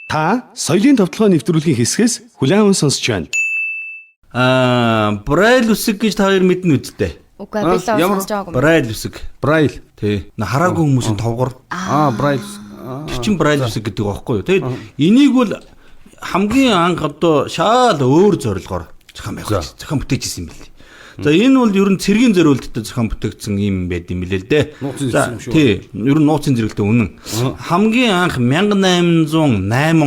Та соёлын товтлогоо нэвтрүүлгийн хэсгээс хүлээн аван сонсч байна. Braille үсэг гэж та хоёр мэднэ үсттэй. Үгүй би л сонсож байгаагүй. Braille үсэг. Braille. Тий. Хараагүй хүмүүсийн товгор. Braille. Тэр чин Braille үсэг гэдэг байхгүй юу? Тэгээд энийг бол хамгийн анх одоо шал өөр зорилгоор зохион бүтээж ирсэн юм байна. За энэ бол ер нь цэргийн зориултад зохион бүтээгдсэн юм байд юм билээ л дээ. Тий. Ер нь нууцын зэрэгтэй үнэн. Хамгийн анх 1808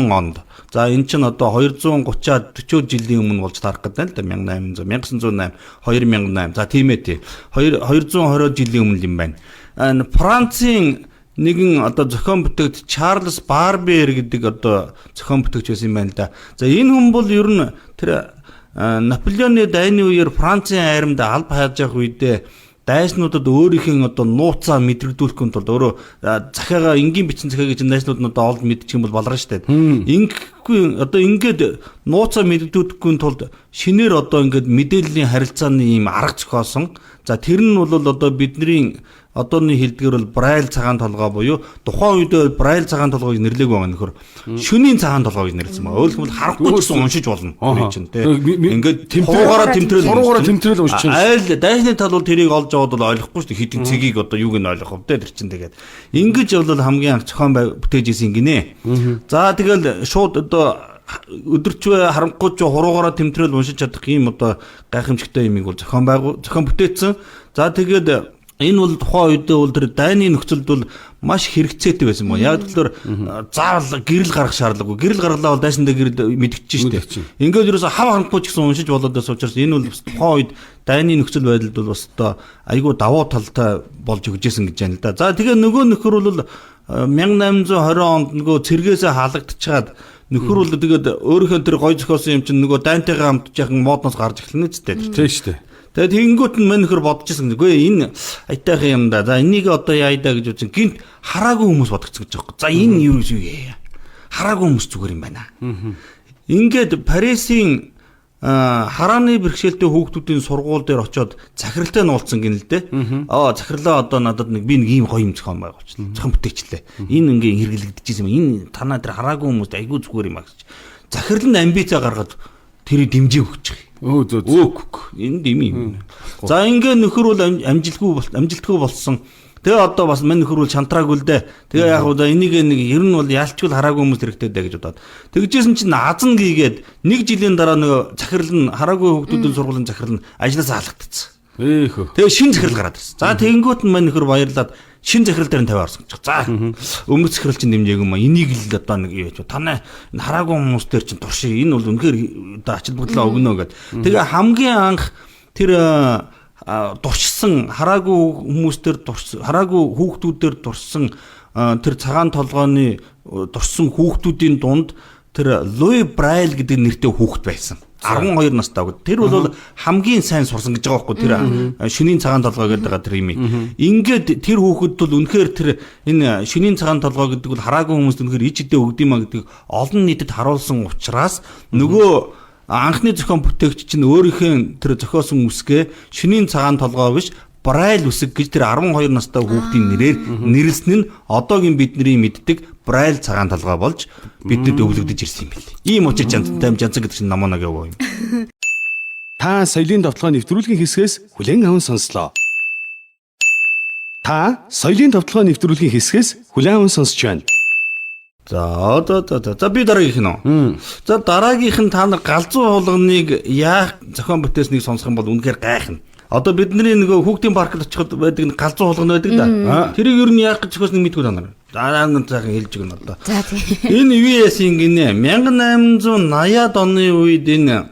онд. За энэ чинь одоо 230-аад 40 жилийн өмнө болж таарах гэдэг л да 1908, 2008. За тийм ээ тий. 220 жилийн өмнө юм байна. Францын нэгэн одоо зохион бүтээгч Чарльз Барбер гэдэг одоо зохион бүтээгч байсан юм байна л да. За энэ хүн бол ер нь тэр Наполеоны дайны үеэр Францын айрамд алба хайж явах үедээ дайснуудад өөрийнхөө одоо нууцаа мэдрэгдүүлэхэд тулд өөрөө захиагаа энгийн бичсэн захиа гэж дайснууд нь одоо олд мэдчих юм бол баларна штэ. Ингэхгүй одоо ингээд нууцаа мэдрэгдүүлэхэд тулд шинээр одоо ингээд мэдээллийн харилцааны ийм арга зохиосон. За тэр нь бол одоо бидний одооны хэлдгээр бол Braille цагаан толгой буюу тухайн үед Braille цагаан толгойг нэрлээг байгаа нөхөр шөнийн цагаан толгой гэж нэрлсэн байна. Өөрөлдвөл харахгүй гэсэн уншиж болно. Чинь тий. Ингээд тэмтрэлгаараа тэмтрэл уншиж байна. Айл дайсны тал бол тэрийг олж аваад бол ойлгохгүй шүү дээ. Хэдийн цэгийг одоо юуг нь ойлгох вэ тэр чинь тэгээд. Ингэж бол хамгийн анх зохион бүтээж исэн гинэ. За тэгэл шууд одоо өдөрчвэ харанхуйч хуруугаараа тэмтрэл уншиж чадах юм одоо гайхамшигтай юмыг бол зохион бүтээсэн. За тэгээд энэ бол тухайн үедээ бол тэр дайны нөхцөлд бол маш хэрэгцээтэй байсан мөн. Яг тэр заавал гэрэл гаргах шаардлагагүй. Гэрэл гаргалаа бол дайсандаа гэрэл мэдчихэж штэ. Ингээд ерөөсө хав харанхуй ч гэсэн уншиж болоод байсан учраас энэ бол тухайн үед дайны нөхцөл байдалд бол бас одоо айгүй давуу талтай болж өгчээсэн гэж байна л да. За тэгээ нөгөө нөхөр бол 1820 онд нөгөө цэргээсээ халагдчихад нөхөр бол тэгээд өөрийнхөө тэр гой зохиосон юм чинь нөгөө дайнтайгаа хамт яхан модноос гарч эхэлнэ ч дээ. Тийм штэ. Тэгээд тэгэнгүүт нь мань нөхөр бодож ирсэн. Үгүй энэ айтайхан юм да. За энийг одоо яая да гэж үзэн гинт хараагүй хүмүүс бодогцсон гэж байгаа. За энэ юу вэ? Хараагүй хүмүүс зүгээр юм байна. Ингээд Парисын харааны бэрхшээлтэй хүүхдүүдийн сургууль дээр очиод захиралтай нуулцсан гин л дээ. Захирлаа одоо надад би нэг ийм гоё юм зохион байгуулчихлаа. Зохион бүтээчлээ. Энэ ингээ хэрэглэгдэжсэн юм. Энэ танаа тэр хараагүй хүмүүст айгүй зүгээр юм аа гэж. Захирал нь амбицаа гаргаад тэрийг дэмжиж өгч байгаа. Энэ дэм юм. За ингээ нөхөр бол амжилтгүй болсон. Тэгээ одоо бас мань нөхөр бол шантраагүй л дээ. Тэгээ яг уу энийг нэг ер нь бол ялчгүй хараагүй хүмүүс хэрэгтэй дээ гэж бодоод. Тэгжсэн чинь азан гийгээд нэг жилийн дараа нөгөө захирал нь хараагүй хүүхдүүдийн сургуулийн захирал нь ажлаасаа халагдчихсан. Тэгээ шинэ захирал гараад ирсэн. За тэгэнгүүт нь мань нөхөр баярлаад шинэ захирал дээр нь тавиа орсон гэж. За өмнөх захирал чинь дэмжээг юм а. Энийг л одоо нэг юу яач. Танай хараагүй хүмүүс дээр чинь турши. Энэ бол үнэхээр одоо ачаал бүгдлээ өгнө гэд. Тэгээ хамгийн анх тэр дурчсан хараагүй хүмүүстэр хараагүй хүүхдүүдээр дурсан тэр цагаан толгойн дурсан хүүхдүүдийн дунд тэр Луи Braille гэдэг нэртэй хүүхд байсан. 12 настай үг. Тэр бол хамгийн сайн сурсан гэж байгаа байхгүй тэр шөнийн цагаан толгой гэдэг байгаа тэр юм. Ингээд тэр хүүхэд бол үнэхээр тэр энэ шөнийн цагаан толгой гэдэг бол хараагүй хүмүүст үнэхээр ичдээ өгдөг юм а гэдэг олон нийтэд харуулсан учраас нөгөө анхны зохион бүтээгч чинь өөрийнхөө тэр зохиосон үсгээ шөнийн цагаан толгой биш Braille үсэг гэж тэр 12 настай хүүхдийн нэрээр нэрлсэн нь одоогийн бидний мэддэг Braille цагаан толгой болж бидэд өвлөгдөж ирсэн юм билээ. Ийм учир жанцтай жанцсан гэдэг чинь намонаг яваа юм. Та соёлын товтлогоо нэвтрүүлгийн хэсгээс хүлээн аван сонслоо. Та соёлын товтлогоо нэвтрүүлгийн хэсгээс хүлээн аван сонсч байна. За би дараагийнх нь. За дараагийнх нь та нар галзуу хулганыг яах зохион бүтээснийг сонсох юм бол үнэхээр гайхна. Одоо бидний нөгөө хүүхдийн паркт очиход байдаг нэг галзуу хулган байдаг да. Тэрийг ер нь яах гэж зохиосныг мэдгүй та нар. Дараа цаахан хэлж өгнө одоо. За тийм. Энэ UES-ийн гинэ 1880-аад оны үед энэ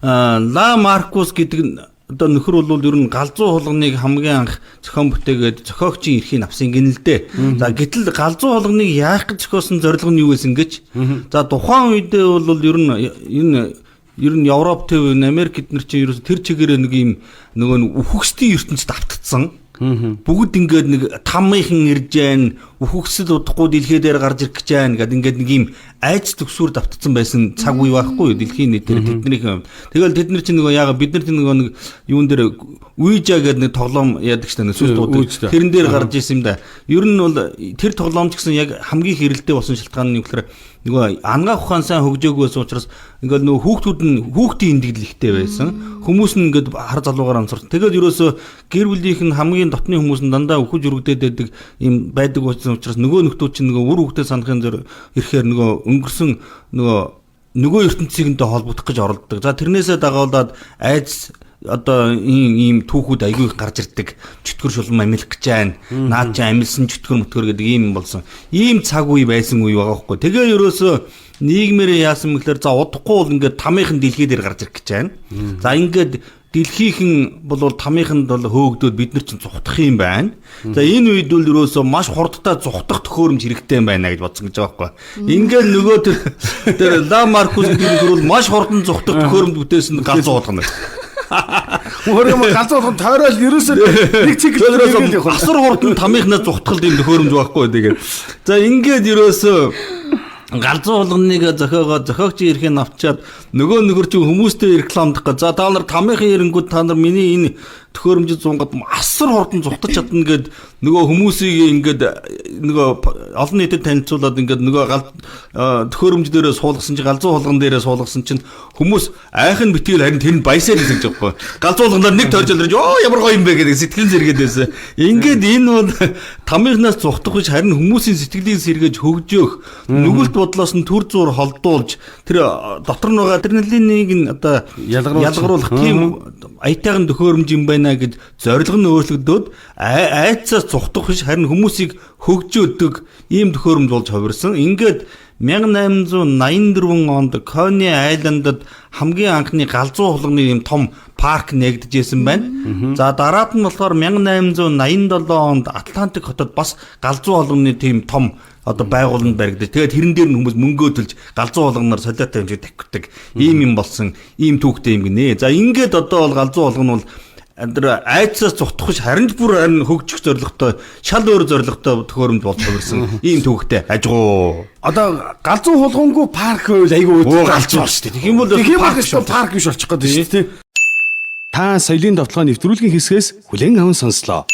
Ла Маркус гэдэг одоо нөхөр бол ер нь галзуу хулганыг хамгийн анх зохион бүтээгээд зохиогчийн эрхийг авсан гин л дээ. За гэтэл галзуу хулганыг яах гэж зохиосон зорилго нь юу байсан гэж. За тухайн үедээ бол ер нь Европ төв Америк эднэр чинь ерөөс тэр чигээрээ нэг юм нөгөө үхгсдийн ертөнцид автцсан. Бүгд ингээд нэг тамынхан ирж гэн үхэгсэл удахгүй дэлхий дээр гарч ирэх гэж байна гэдэг ингээд нэг юм айц төгсүр давтцсан байсан цаг үе байхгүй юу дэлхийн нийтээр тэднийх юм. Тэгэл тэд нар чинь нөгөө яага бид нар чинь нөгөө нэг юун дээр Ouija гэдэг нэг тоглоом яадаг ч танаа сүлтүүд тэрэн дээр гарч ирсэн юм да. Ер нь бол тэр тоглоомч гэсэн яг хамгийн хэрэлдээ болсон шалтгаан нь юу гэхээр нөгөө ангаах ухаан сайн хөгжөөгүй байсан учраас ингээд нөгөө хүүхдүүд нь хүүхдийн эндэгдэл ихтэй байсан. Хүмүүс нь ингээд хар залуугаар анзаарч. Тэгээд ерөөсөө гэр бүлийнх нь хамгийн дотны хүмүүс нь дандаа өхөж өргөдөөд байдаг юм байдаг учраас нөгөө нөхдүүд чинь нөгөө үр хөвгтөө санахын зөр ирэхээр нөгөө өнгөрсөн нөгөө ертөнцийнтэй холбогдох гэж оролддог. За тэрнээсээ дагаулаад айдас одоо ийм түүхүүд аягүй их гарч ирдэг. Чөтгөр шулан амилах гэж байна. Наад чи амилсан чөтгөр мөтгөр гэдэг ийм болсон. Ийм цаг үе байсан үе байгаа байхгүй. Тэгээ ерөөсөө нийгмээр яасан мэхлээр за удахгүй бол ингээд тамийнхан дэлхий дээр гарч ирэх гэж байна. За ингээд дэлхийнхэн бол тамийнханд бол хөөгдөөд бид нар чинь зүхтах юм байна. За энэ үед бол ерөөсөө маш хурдтай зүхтах төхөөрөмж хэрэгтэй байна гэж бодсон гэж байгаа байхгүй. Ингээд нөгөө тэр Ла Маркус гэдэг нөхөр бол маш хурдан зүхтах төхөөрөмж бүтээсэн галзуу болгоно. Өөрөөр галзуу болгон тойрол ерөөсөө нэг цикл асар хурдан тамийнхнаа зүхтахл юм төхөөрөмж байхгүй тэгээд. За ингээд ерөөсөө галзуу болгоныг зохиогч ирэхин авчаад нөгөө нөхөр чинь хүмүүстэй рекламдах гэж за та нар тамийнхын эрэнгүүд та нар миний энэ төхөөрөмжид зунгад асар хурдан зүхтаж чадна гэд нөгөө хүмүүсийг ингээд нөгөө олон нийтэд танилцуулаад ингээд нөгөө төхөөрөмж дээрээ суулгасан чинь галзуу болгон дээрээ суулгасан чинь хүмүүс айхын битгэл харин тэр нь баясаад ирсэн гэж байхгүй галзуу болгоноор нэг тойрж ирж ямар гоё юм бэ гэдэг сэтгэл зэрэгэд байсан ингээд энэ бол тамийнхнаас зүхтах биш харин хүмүүсийн сэтгэлийг сэргээж хөгжөөх нүгэлт бодлоос нь төр зур холдуулж тэр дотор нь байгаа адреналиныг нь одоо ялгаруулах тийм аятайхан төхөөрөмж юм байна гэж зорилго нь өөрчлөгдөөд айцаас зүхтах биш харин хүмүүсийг хөгжөөдөг ийм төхөөрөмж болж хувирсан. Ингээд 1884 онд Кони Айландад хамгийн анхны галзуу хулганы ийм том парк нэгдэжсэн байна. За дараад нь болохоор 1887 онд Атлантик хотод бас галзуу хулганы тийм том одоо байгууллага баригдаж. Тэгээд тэрэн дээр нь хүмүүс мөнгөө төлж галзуу хулганаар солиотой хэмжээ тавьдаг. Ийм юм болсон. Ийм түүхтэй юм гинэ. За ингээд одоо бол галзуу хулган бол тэр айцаас зүхтах биш харин бүр хөгжих зорилготой шал өөр зорилготой төхөөрөмж болж хувирсан ийм түүхтэй ажгуу. Одоо галзуу хулгангүй парк байвал айгүй өөд галзуу шүү дээ. Тэгэх юм бол парк биш болчих гээд шүү дээ. Та соёлын довтлогоо нэвтрүүлгийн хэсгээс хүлээн аван сонслоо.